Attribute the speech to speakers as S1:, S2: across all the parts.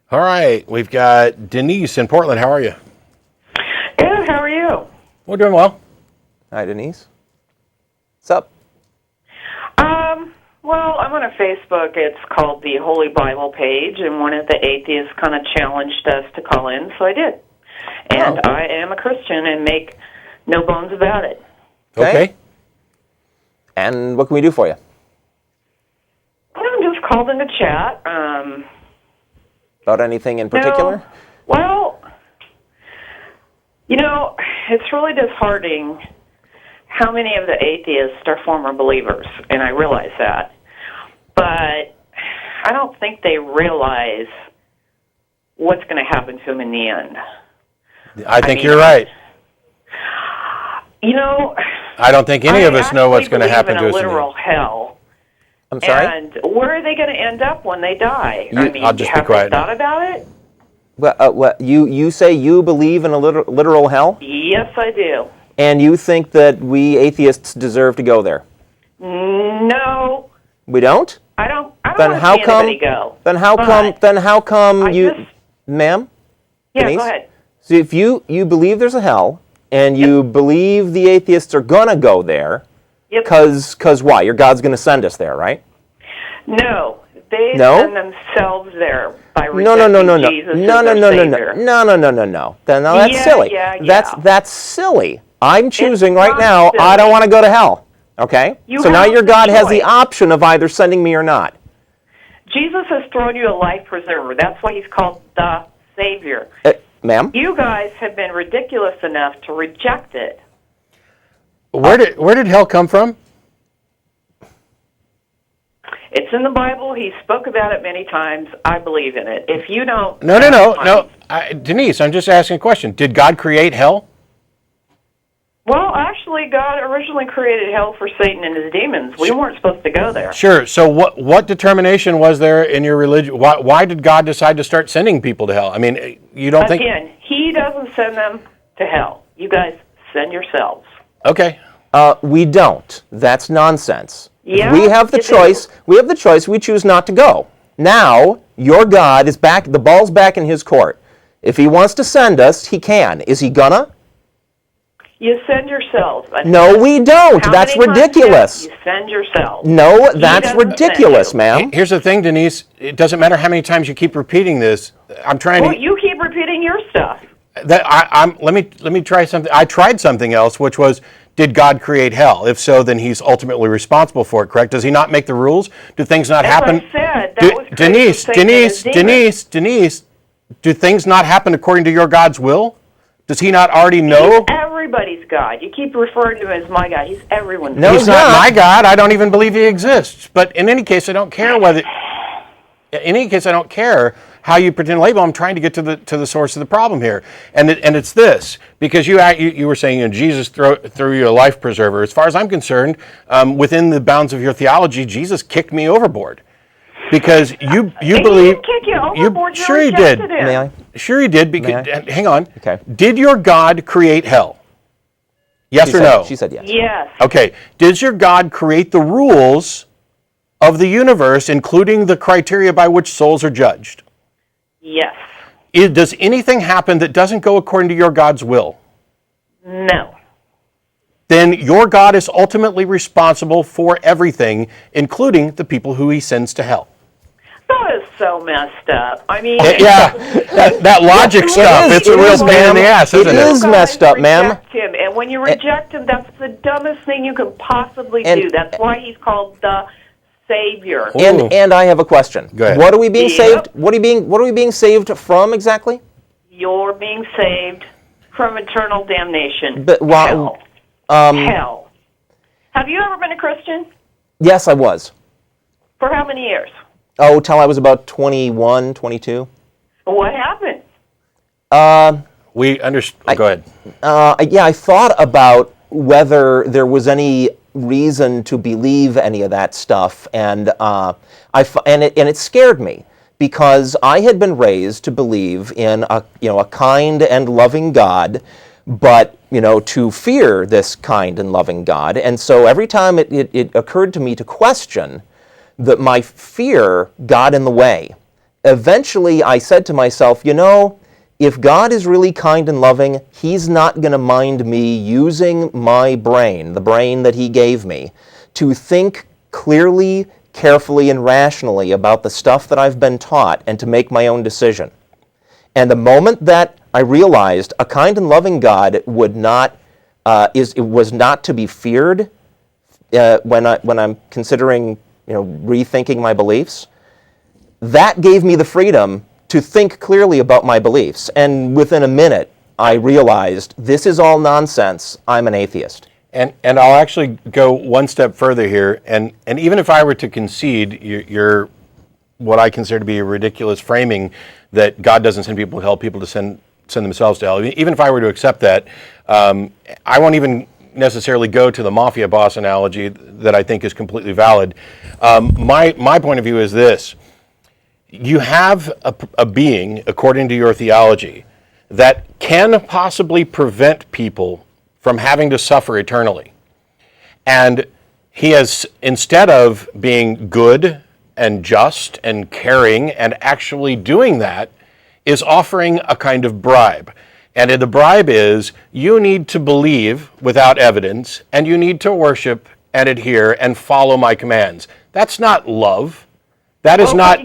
S1: All right, we've got Denise in Portland. How are you?
S2: Good, how are you?
S1: We're doing well.
S3: Hi, Denise. What's up?
S2: Well, I'm on a Facebook. It's called the Holy Bible page, and one of the atheists kind of challenged us to call in, so I did. And I am a Christian and make no bones about it.
S1: Okay.
S3: And what can we do for you?
S2: I'm just called in to chat.
S3: About anything in particular?
S2: No, well, it's really disheartening how many of the atheists are former believers, and I realize that. But I don't think they realize what's going to happen to them in the end.
S1: I think you're right.
S2: I
S1: don't think any of us know what's going to happen to us.
S2: In a literal hell.
S3: I'm sorry?
S2: And where are they going to end up when they die?
S1: I'll just be quiet.
S2: Have they thought about it?
S3: What, you say you believe in a literal hell?
S2: Yes, I do.
S3: And you think that we atheists deserve to go there?
S2: No.
S3: We don't?
S2: I don't
S3: Then
S2: want
S3: how
S2: to see
S3: come?
S2: anybody go.
S3: Then how come you, ma'am?
S2: Yeah,
S3: Denise?
S2: go ahead.
S3: So if you believe there's a hell, and you believe the atheists are gonna go there, cause why? Your God's gonna send us there, right?
S2: No, they send themselves there by rejecting Jesus as their Savior.
S3: No. Then that's silly.
S2: Yeah.
S3: That's silly. I'm choosing right now.
S2: Silly.
S3: I don't want to go to hell. Okay. So now your God has the
S2: choice.
S3: option of either sending me or not.
S2: Jesus has thrown you a life preserver. That's why he's called the Savior.
S3: Ma'am?
S2: You guys have been ridiculous enough to reject it.
S1: Where did hell come from?
S2: It's in the Bible. He spoke about it many times. I believe in it. If you don't...
S1: No. Denise, I'm just asking a question. Did God create hell?
S2: Well, actually, God originally created hell for Satan and his demons. We weren't supposed to go there.
S1: Sure. So what determination was there in your religion? Why did God decide to start sending people to hell? I mean, you don't think...
S2: Again, he doesn't send them to hell. You guys send yourselves.
S1: Okay.
S3: We don't. That's nonsense.
S2: Yeah,
S3: we have the choice. We have the choice. We choose not to go. Now, your God is back. The ball's back in his court. If he wants to send us, he can. Is he gonna?
S2: You send yourselves.
S3: No, we don't. That's ridiculous.
S2: You send yourselves.
S3: No, that's ridiculous, ma'am.
S1: Here's the thing, Denise. It doesn't matter how many times you keep repeating this. I'm trying to...
S2: you keep repeating your stuff.
S1: Let me try something. I tried something else, which was, did God create hell? If so, then he's ultimately responsible for it, correct? Does he not make the rules? Do things not happen?
S2: I said. That was
S1: Denise, do things not happen according to your God's will? Does he not already know?
S2: He's everybody's God. You keep referring to him as my God. He's everyone's God.
S1: No, he's not my God. I don't even believe he exists. But in any case, I don't care whether... In any case, I don't care how you pretend to label. I'm trying to get to the source of the problem here, and it's this, because you were saying Jesus threw you a life preserver. As far as I'm concerned, within the bounds of your theology, Jesus kicked me overboard, because you believe.
S2: He didn't kick you overboard.
S1: Sure he did.
S3: May I?
S1: Sure he did. Because hang on.
S3: Okay.
S1: Did your God create hell? Yes or no?
S3: She said yes.
S2: Yes.
S1: Okay. Does your God create the rules of the universe, including the criteria by which souls are judged?
S2: Yes.
S1: Does anything happen that doesn't go according to your God's will?
S2: No.
S1: Then your God is ultimately responsible for everything, including the people who he sends to hell.
S2: That is so messed up. I mean...
S1: that logic stuff, it's a real pain in the ass, isn't it?
S3: It is messed up, ma'am.
S2: Him, and when you reject him, that's the dumbest thing you can possibly do. That's why he's called the Savior.
S3: And I have a question.
S1: Go ahead.
S3: What are we being saved? What are we being saved from exactly?
S2: You're being saved from eternal damnation.
S3: But
S2: hell. Hell. Have you ever been a Christian?
S3: Yes, I was.
S2: For how many years?
S3: Oh, till I was about 21, 22.
S2: What happened?
S1: We understand. Go ahead.
S3: I thought about whether there was any reason to believe any of that stuff, and it scared me, because I had been raised to believe in a kind and loving God, but to fear this kind and loving God. And so every time it occurred to me to question, that my fear got in the way. eventually I said to myself, if God is really kind and loving, he's not going to mind me using my brain, the brain that he gave me, to think clearly, carefully, and rationally about the stuff that I've been taught and to make my own decision. And the moment that I realized a kind and loving God was not to be feared when I'm considering, rethinking my beliefs, that gave me the freedom to think clearly about my beliefs. And within a minute, I realized this is all nonsense. I'm an atheist.
S1: And I'll actually go one step further here. And even if I were to concede your what I consider to be a ridiculous framing that God doesn't send people to hell, people to send themselves to hell. Even if I were to accept that, I won't even necessarily go to the mafia boss analogy that I think is completely valid. My point of view is this. You have a being, according to your theology, that can possibly prevent people from having to suffer eternally. And he has, instead of being good and just and caring and actually doing that, is offering a kind of bribe. And the bribe is, you need to believe without evidence, and you need to worship and adhere and follow my commands. That's not love. That is not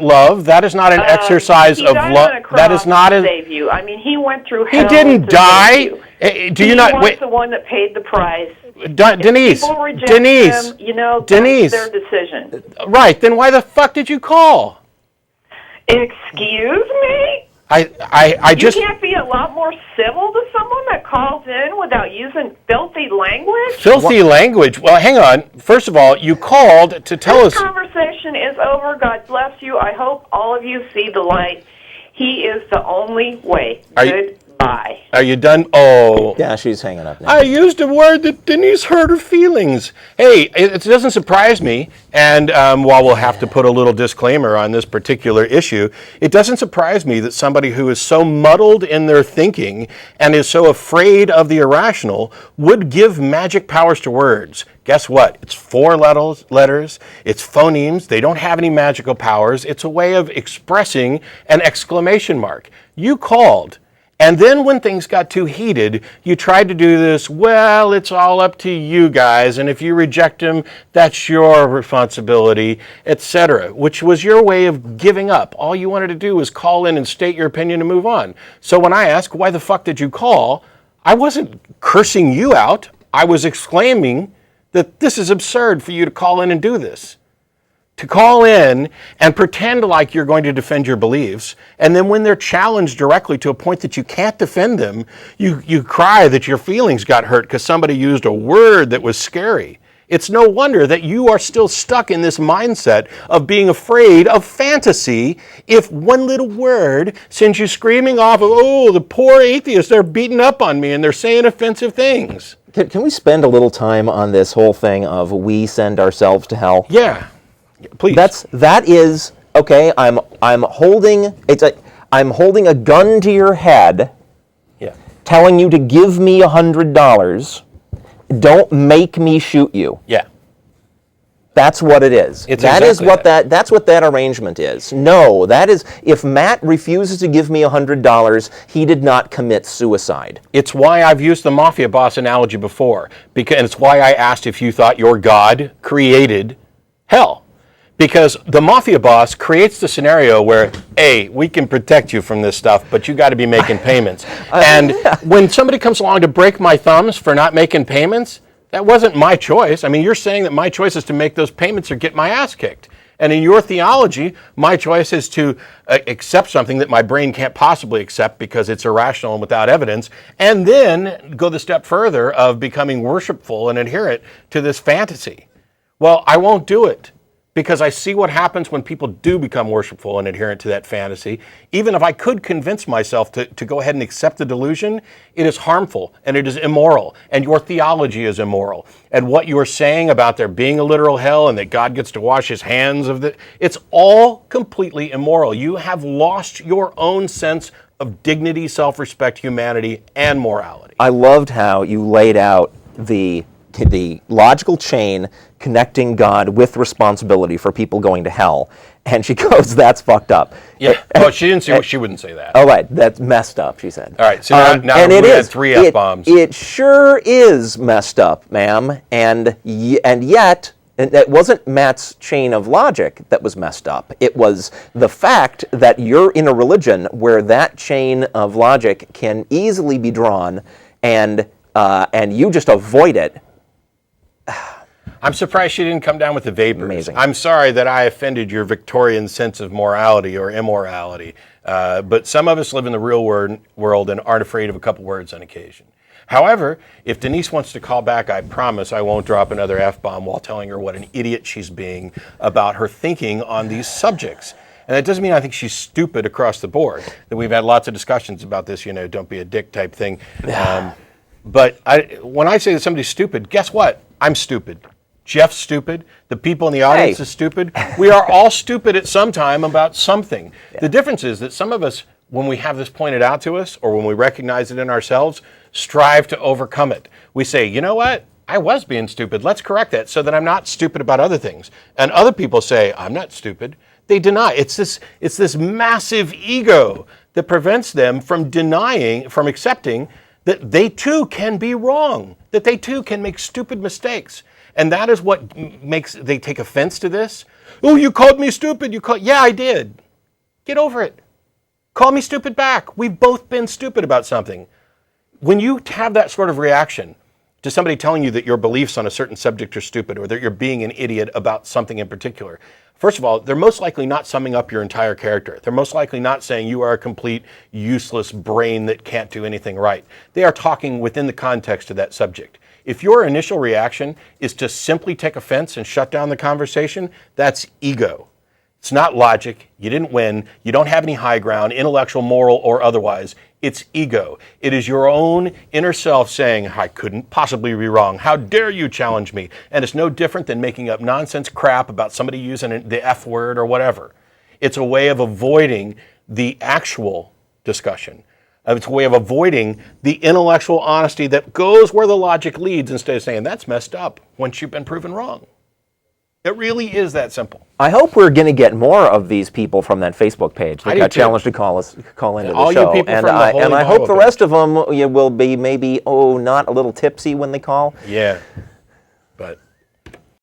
S1: love. That is not an exercise of love. That is not a
S2: save you. I mean, he went through hell.
S1: He didn't
S2: to
S1: die.
S2: Save
S1: Do
S2: you.
S1: you not
S2: was
S1: wait?
S2: The one that paid the price.
S1: Denise.
S2: People reject
S1: Denise.
S2: him,
S1: Denise.
S2: that's their decision.
S1: Right. Then why the fuck did you call?
S2: Excuse me?
S1: I just.
S2: You can't be a lot more civil to someone that calls in without using filthy language?
S1: Filthy language? Well, hang on. First of all, you called to tell us.
S2: This conversation is over. God bless you. I hope all of you see the light. He is the only way. Goodbye.
S1: Are you done? Oh.
S3: Yeah, she's hanging up now.
S1: I used a word that Denise hurt her feelings. Hey, it doesn't surprise me, and while we'll have to put a little disclaimer on this particular issue, it doesn't surprise me that somebody who is so muddled in their thinking and is so afraid of the irrational would give magic powers to words. Guess what? It's 4 letters, it's phonemes, they don't have any magical powers, it's a way of expressing an exclamation mark. You called. And then when things got too heated, you tried to do this, well, it's all up to you guys, and if you reject him, that's your responsibility, etc., which was your way of giving up. All you wanted to do was call in and state your opinion and move on. So when I ask, why the fuck did you call? I wasn't cursing you out. I was exclaiming that this is absurd for you to call in and do this. To call in and pretend like you're going to defend your beliefs, and then when they're challenged directly to a point that you can't defend them, you cry that your feelings got hurt because somebody used a word that was scary. It's no wonder that you are still stuck in this mindset of being afraid of fantasy if one little word sends you screaming off of, oh, the poor atheists, they're beating up on me and they're saying offensive things.
S3: Can we spend a little time on this whole thing of we send ourselves to hell?
S1: Yeah. Please.
S3: That is okay. I'm holding a gun to your head, telling you to give me $100. Don't make me shoot you.
S1: Yeah.
S3: That's what it is. That's what that arrangement is. No, that is, if Matt refuses to give me $100, he did not commit suicide.
S1: It's why I've used the mafia boss analogy before, and it's why I asked if you thought your God created hell. Because the mafia boss creates the scenario where, A, we can protect you from this stuff, but you got to be making payments. And when somebody comes along to break my thumbs for not making payments, that wasn't my choice. I mean, you're saying that my choice is to make those payments or get my ass kicked. And in your theology, my choice is to accept something that my brain can't possibly accept because it's irrational and without evidence, and then go the step further of becoming worshipful and adherent to this fantasy. Well, I won't do it. Because I see what happens when people do become worshipful and adherent to that fantasy. Even if I could convince myself to go ahead and accept the delusion, it is harmful and it is immoral. And your theology is immoral. And what you are saying about there being a literal hell and that God gets to wash his hands of it's all completely immoral. You have lost your own sense of dignity, self-respect, humanity, and morality.
S3: I loved how you laid out the logical chain connecting God with responsibility for people going to hell. And she goes, "That's fucked up."
S1: Yeah. Oh, she didn't say. She wouldn't say that.
S3: Oh, right. That's messed up, she said.
S1: All right. So now
S3: and it
S1: we had
S3: is.
S1: 3 F-bombs.
S3: It sure is messed up, ma'am. And yet, it wasn't Matt's chain of logic that was messed up. It was the fact that you're in a religion where that chain of logic can easily be drawn, and you just avoid it.
S1: I'm surprised she didn't come down with the vapors.
S3: Amazing.
S1: I'm sorry that I offended your Victorian sense of morality or immorality, but some of us live in the real world and aren't afraid of a couple words on occasion. However, if Denise wants to call back, I promise I won't drop another F-bomb while telling her what an idiot she's being about her thinking on these subjects. And that doesn't mean I think she's stupid across the board. That we've had lots of discussions about this, don't be a dick type thing. But when I say that somebody's stupid, guess what? I'm stupid. Jeff's stupid. The people in the audience is stupid. We are all stupid at some time about something. Yeah. The difference is that some of us, when we have this pointed out to us or when we recognize it in ourselves, strive to overcome it. We say, you know what? I was being stupid. Let's correct that so that I'm not stupid about other things. And other people say, I'm not stupid. They deny. It's this massive ego that prevents them from accepting that they too can be wrong, that they too can make stupid mistakes. And that is what makes they take offense to this. Oh, you called me stupid. Yeah, I did. Get over it. Call me stupid back. We've both been stupid about something. When you have that sort of reaction to somebody telling you that your beliefs on a certain subject are stupid or that you're being an idiot about something in particular, first of all, they're most likely not summing up your entire character. They're most likely not saying you are a complete useless brain that can't do anything right. They are talking within the context of that subject. If your initial reaction is to simply take offense and shut down the conversation, that's ego. It's not logic. You didn't win. You don't have any high ground, intellectual, moral, or otherwise. It's ego. It is your own inner self saying, I couldn't possibly be wrong. How dare you challenge me? And it's no different than making up nonsense crap about somebody using the F word or whatever. It's a way of avoiding the actual discussion. It's a way of avoiding the intellectual honesty that goes where the logic leads instead of saying, that's messed up once you've been proven wrong. It really is that simple.
S3: I hope we're going to get more of these people from that Facebook page that got challenged to call into the
S1: all
S3: show.
S1: You people
S3: and
S1: from the
S3: I hope the rest of them will be maybe not a little tipsy when they call.
S1: Yeah.